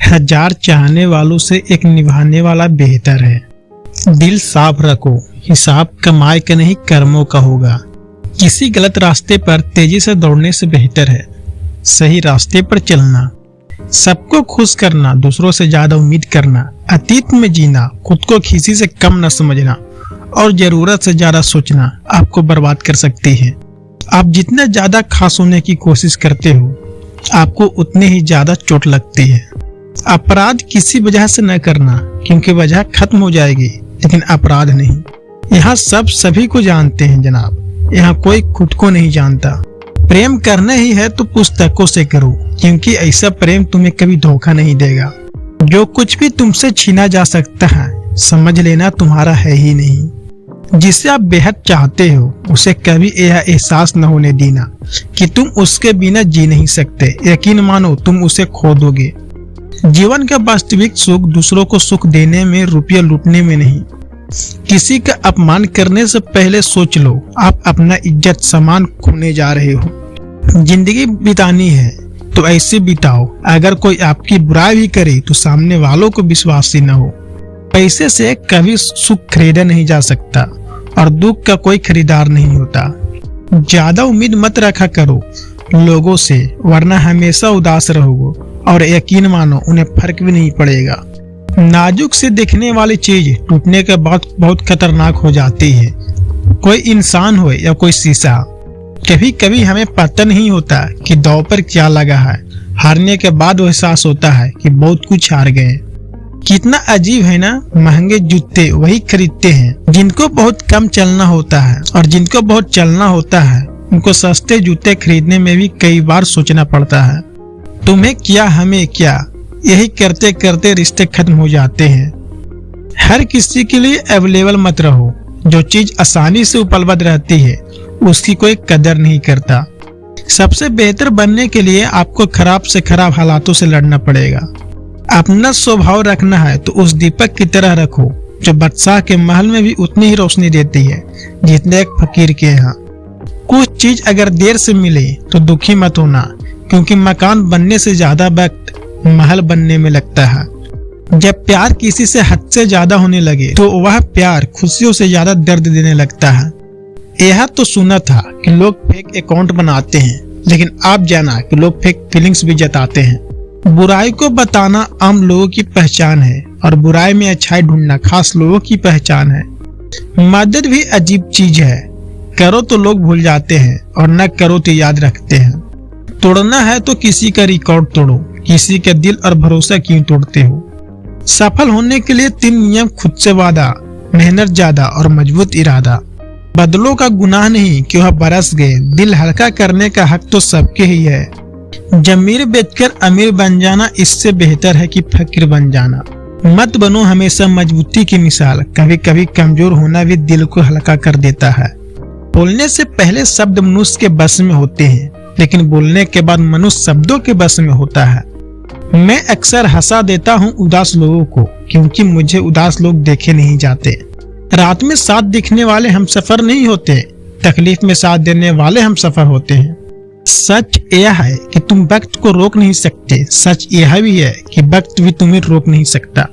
1000 चाहने वालों से एक निभाने वाला बेहतर है। दिल साफ रखो, हिसाब कमाई का नहीं कर्मों का होगा। किसी गलत रास्ते पर तेजी से दौड़ने से बेहतर है सही रास्ते पर चलना। सबको खुश करना, दूसरों से ज्यादा उम्मीद करना, अतीत में जीना, खुद को किसी से कम न समझना और जरूरत से ज्यादा सोचना आपको बर्बाद कर सकती है। आप जितना ज्यादा खास होने की कोशिश करते हो आपको उतने ही ज्यादा चोट लगती है। अपराध किसी वजह से न करना क्योंकि वजह खत्म हो जाएगी, लेकिन अपराध नहीं। यहाँ सब सभी को जानते हैं जनाब, यहाँ कोई खुद को नहीं जानता। प्रेम करना ही है तो पुस्तकों से करो, क्योंकि ऐसा प्रेम तुम्हें कभी धोखा नहीं देगा। जो कुछ भी तुमसे छीना जा सकता है समझ लेना तुम्हारा है ही नहीं। जिसे आप बेहद चाहते हो उसे कभी यह एहसास न होने देना कि तुम उसके बिना जी नहीं सकते। यकीन मानो तुम उसे खो दोगे। जीवन का वास्तविक सुख दूसरों को सुख देने में, रुपया लूटने में नहीं। किसी का अपमान करने से पहले सोच लो आप अपना इज्जत सम्मान खोने जा रहे हो। जिंदगी बितानी है तो ऐसे बिताओ, अगर कोई आपकी बुराई भी करे तो सामने वालों को विश्वास ही न हो। पैसे से कभी सुख खरीदा नहीं जा सकता और दुख का कोई खरीदार नहीं होता। ज्यादा उम्मीद मत रखा करो लोगों से, वरना हमेशा उदास रहोगे और यकीन मानो उन्हें फर्क भी नहीं पड़ेगा। नाजुक से दिखने वाली चीज टूटने के बाद बहुत खतरनाक हो जाती है। कोई इंसान हो या कोई शीशा, कभी कभी हमें पता नहीं होता कि दांव पर क्या लगा है। हारने के बाद वो एहसास होता है कि बहुत कुछ हार गए। कितना अजीब है ना, महंगे जूते वही खरीदते हैं जिनको बहुत कम चलना होता है, और जिनको बहुत चलना होता है उनको सस्ते जूते खरीदने में भी कई बार सोचना पड़ता है। तुम्हें क्या हमें क्या, यही करते करते रिश्ते खत्म हो जाते हैं। हर किसी के लिए अवेलेबल मत रहो। जो चीज आसानी से उपलब्ध रहती है उसकी कोई कदर नहीं करता। सबसे बेहतर बनने के लिए आपको खराब से खराब हालातों से लड़ना पड़ेगा। अपना स्वभाव रखना है तो उस दीपक की तरह रखो जो बादशाह के महल में भी उतनी ही रोशनी देती है जितने एक फकीर के यहाँ। कुछ चीज अगर देर से मिले तो दुखी मत होना, क्योंकि मकान बनने से ज्यादा वक्त महल बनने में लगता है। जब प्यार किसी से हद से ज्यादा होने लगे तो वह प्यार खुशियों से ज्यादा दर्द देने लगता है। यह तो सुना था कि लोग फेक अकाउंट बनाते हैं, लेकिन आप जाना कि लोग फेक फीलिंग्स भी जताते हैं। बुराई को बताना आम लोगों की पहचान है और बुराई में अच्छाई ढूंढना खास लोगों की पहचान है। मदद भी अजीब चीज है, करो तो लोग भूल जाते हैं और न करो तो याद रखते हैं। तोड़ना है तो किसी का रिकॉर्ड तोड़ो, किसी का दिल और भरोसा क्यों तोड़ते हो। सफल होने के लिए 3 नियम: खुद से वादा, मेहनत ज्यादा और मजबूत इरादा। बदलों का गुनाह नहीं कि वह बरस गए, दिल हल्का करने का हक तो सबके ही है। जमीर बेचकर अमीर बन जाना इससे बेहतर है कि फकीर बन जाना। मत बनो हमेशा मजबूती की मिसाल, कभी कभी कमजोर होना भी दिल को हल्का कर देता है। बोलने से पहले शब्द मनुष्य के बस में होते हैं, लेकिन बोलने के बाद मनुष्य शब्दों के बस में होता है। मैं अक्सर हंसा देता हूँ उदास लोगों को, क्योंकि मुझे उदास लोग देखे नहीं जाते। रात में साथ दिखने वाले हम सफर नहीं होते, तकलीफ में साथ देने वाले हम सफर होते हैं। सच यह है कि तुम वक्त को रोक नहीं सकते, सच यह भी है कि वक्त भी तुम्हें रोक नहीं सकता।